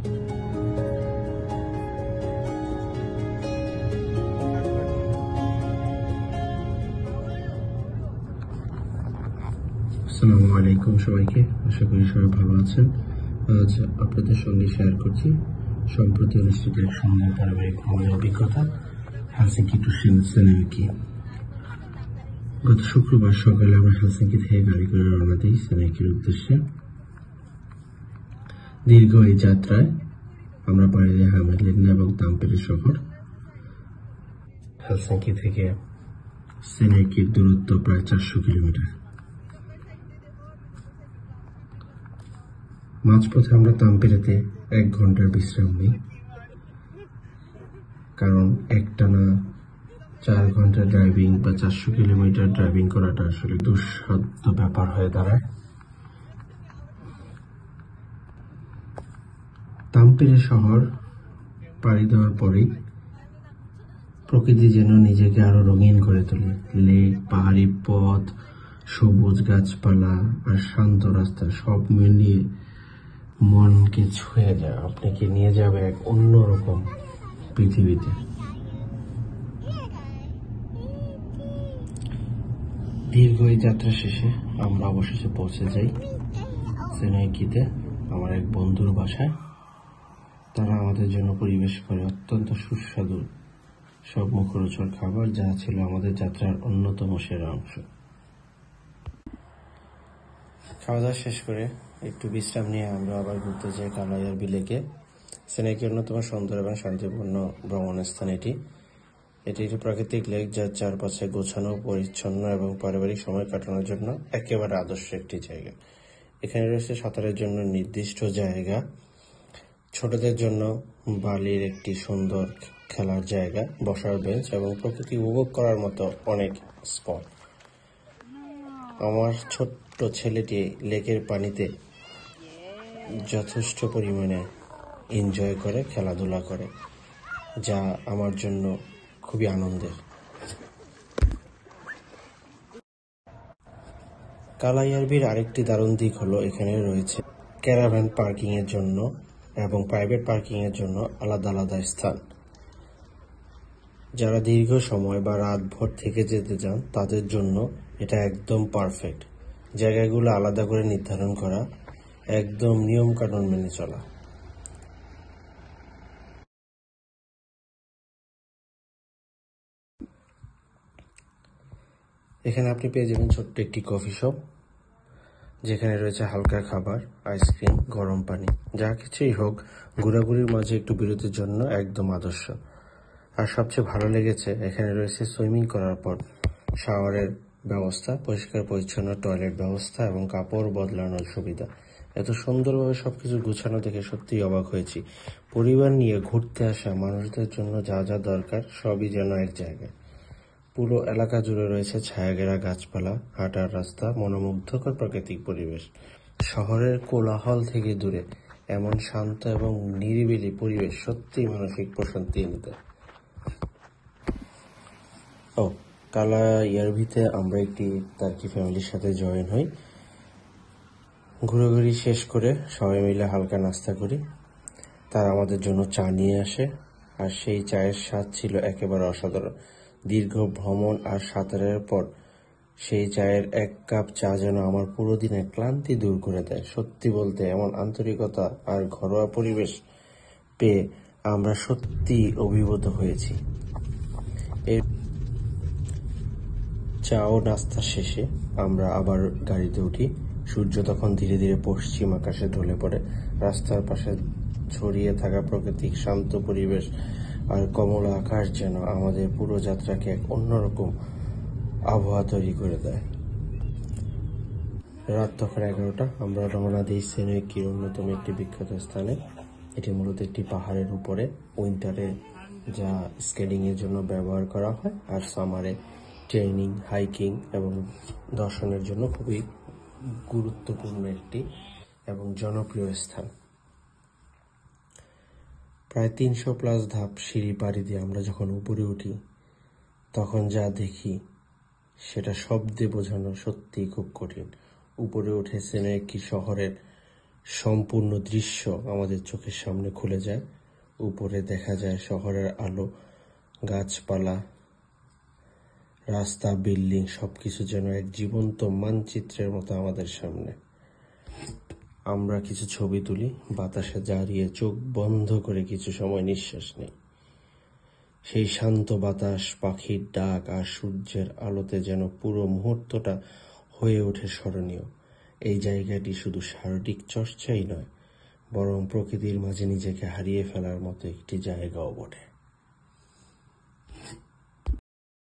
আসসালামু আলাইকুম সবাইকে, আশা করি সবাই ভালো আছেন। আজ আপনাদের সঙ্গে শেয়ার করছি সম্প্রতি অনুষ্ঠিত এক সুন্দর পারিবারিক ভ্রমণের অভিজ্ঞতা হেলসিঙ্কি টু সেনেকি। গত শুক্রবার সকালে আমরা হেলসিঙ্কি থেকে গাড়ি করে রওনা দিই সেনেকির উদ্দেশ্যে। দীর্ঘ এই যাত্রায় আমরা পাড়ি দিই হ্যামেদলিন্না এবং তাম্পেরে শহর। হেলসিঙ্কি থেকে সেনেকির দূরত্ব প্রায় 400 কিলোমিটার। মাঝপথে আমরা তাম্পেরেতে 1 ঘন্টার বিশ্রাম নিই, কারণ একটানা 4 ঘন্টা ড্রাইভিং বা 400 কিলোমিটার ড্রাইভিং করাটা আসলে দুঃসাধ্য ব্যাপার হয়ে দাঁড়ায়। তাম্পেরে শহর পাড়ি দেওয়ার পরেই প্রকৃতি যেন নিজেকে আরো রঙিন করে তোলে। লেক, পাহাড়ি পথ, সবুজ গাছপালা আর শান্ত রাস্তা সব মিলিয়ে মনকে ছুঁয়ে যায়, আপনাকে নিয়ে যাবে এক অন্যরকম পৃথিবীতে। দীর্ঘ এই যাত্রা শেষে আমরা অবশেষে পৌঁছে যাই সেনেকিতে আমার এক বন্ধুর বাসায়। তারা আমাদের জন্য পরিবেশ করে অত্যন্ত সুস্বাদু সব মুখরোচক খাবার, যা ছিল আমাদের যাত্রার অন্যতম সেরা অংশ। খাওয়া দাওয়া শেষ করে একটু বিশ্রাম নিয়ে আমরা আবার ঘুরতে যাই কালাইয়ার বিলেকে। সেনেকি অন্যতম সুন্দর এবং শান্তিপূর্ণ ভ্রমণ স্থান এটি। এটি একটি প্রাকৃতিক লেক, যার চারপাশে গোছানো, পরিচ্ছন্ন এবং পারিবারিক সময় কাটানোর জন্য একেবারে আদর্শ একটি জায়গা। এখানে রয়েছে সাঁতারের জন্য নির্দিষ্ট জায়গা, ছোটদের জন্য বালির একটি সুন্দর খেলার জায়গা, বসার বেঞ্চ এবং প্রকৃতি উপভোগ করার মতো অনেক স্পট। আমার ছোট্ট ছেলেটি লেকের পানিতে যথেষ্ট পরিমাণে এনজয় করে, খেলাধুলা করে, যা আমার জন্য খুবই আনন্দের। কালাইয়ারবির আরেকটি দারুণ দিক হলো এখানে রয়েছে ক্যারাভ্যান পার্কিং এর জন্য এবং প্রাইভেট পার্কিং এর জন্য আলাদা আলাদা স্থান। যারা দীর্ঘ সময় বা রাতভর থেকে যেতে চান তাদের জন্য এটা একদম পারফেক্ট। জায়গাগুলো আলাদা করে নির্ধারণ করা, একদম নিয়ম কানুন মেনে চলা। এখানে আপনি পেয়ে যাবেন ছোট্ট একটি কফি শপ, যেখানে রয়েছে হালকা খাবার, আইসক্রিম, গরম পানি। যা কিছুই হোক, ঘোরাঘুরির মাঝে একটু বিরতির জন্য একদম আদর্শ। আর সবচেয়ে ভালো লেগেছে এখানে রয়েছে সুইমিং করার পর শাওয়ারের ব্যবস্থা, পরিষ্কার পরিচ্ছন্ন টয়লেট ব্যবস্থা এবং কাপড় বদলানোর সুবিধা। এত সুন্দরভাবে সবকিছু গুছানো দেখে সত্যিই অবাক হয়েছি। পরিবার নিয়ে ঘুরতে আসা মানুষদের জন্য যা যা দরকার সবই যেন এক জায়গায়। পুরো এলাকা জুড়ে রয়েছে ছায়াঘেরা গাছপালা, হাঁটার রাস্তা, মনোমুগ্ধকর প্রাকৃতিক পরিবেশ। শহরের কোলাহল থেকে দূরে এমন শান্ত এবং নিরিবিলি পরিবেশ সত্যিই মানসিক প্রশান্তি এনে দেয়। কালাইয়ারবিতে আমরা একটি টার্কি ফ্যামিলির সাথে জয়েন হই। ঘোরাঘুরি শেষ করে সবাই মিলে হালকা নাস্তা করি। তারা আমাদের জন্য চা নিয়ে আসে, আর সেই চায়ের স্বাদ ছিল একেবারে অসাধারণ। দীর্ঘ ভ্রমণ আর সাঁতারের পর সেই চায়ের 1 কাপ চা যেন আমার পুরো দিনের ক্লান্তি দূর করে দেয়। সত্যি বলতে এমন আন্তরিকতা আর ঘরোয়া পরিবেশ পেয়ে আমরা সত্যি অভিভূত হয়েছি। এই চা ও নাস্তা শেষে আমরা আবার গাড়িতে উঠি। সূর্য তখন ধীরে ধীরে পশ্চিম আকাশে ঢলে পড়ে। রাস্তার পাশে ছড়িয়ে থাকা প্রাকৃতিক শান্ত পরিবেশ আর কমলা আকাশ যেন আমাদের পুরো যাত্রাকে এক অন্যরকম আবহাওয়া তৈরি করে দেয়। রাত তখন 11টা। আমরা রওনা দিই সেনেকির অন্যতম একটি বিখ্যাত স্থানে। এটি মূলত একটি পাহাড়ের উপরে, উইন্টারে যা স্কেটিং এর জন্য ব্যবহার করা হয়, আর সামারে ট্রেনিং, হাইকিং এবং দর্শনের জন্য খুবই গুরুত্বপূর্ণ একটি এবং জনপ্রিয় স্থান। প্রায় 300+ ধাপ সিঁড়ি পাড়ি দিয়ে আমরা যখন উপরে উঠি, তখন যা দেখি সেটা শব্দে বোঝানো সত্যিই খুব কঠিন। উপরে উঠে সেনেকি শহরের সম্পূর্ণ দৃশ্য আমাদের চোখের সামনে খুলে যায়। উপরে দেখা যায় শহরের আলো, গাছপালা, রাস্তা, বিল্ডিং, সবকিছু যেন এক জীবন্ত মানচিত্রের মতো আমাদের সামনে। আমরা কিছু ছবি তুলি, বাতাসে দাঁড়িয়ে চোখ বন্ধ করে কিছু সময় নিঃশ্বাস নেই। সেই শান্ত বাতাস, পাখির ডাক আর সূর্যের আলোতে যেন পুরো মুহূর্তটা হয়ে ওঠে স্মরণীয়। এই জায়গাটি শুধু শারীরিক চর্চাই নয়, বরং প্রকৃতির মাঝে নিজেকে হারিয়ে ফেলার মতো একটি জায়গাও বটে।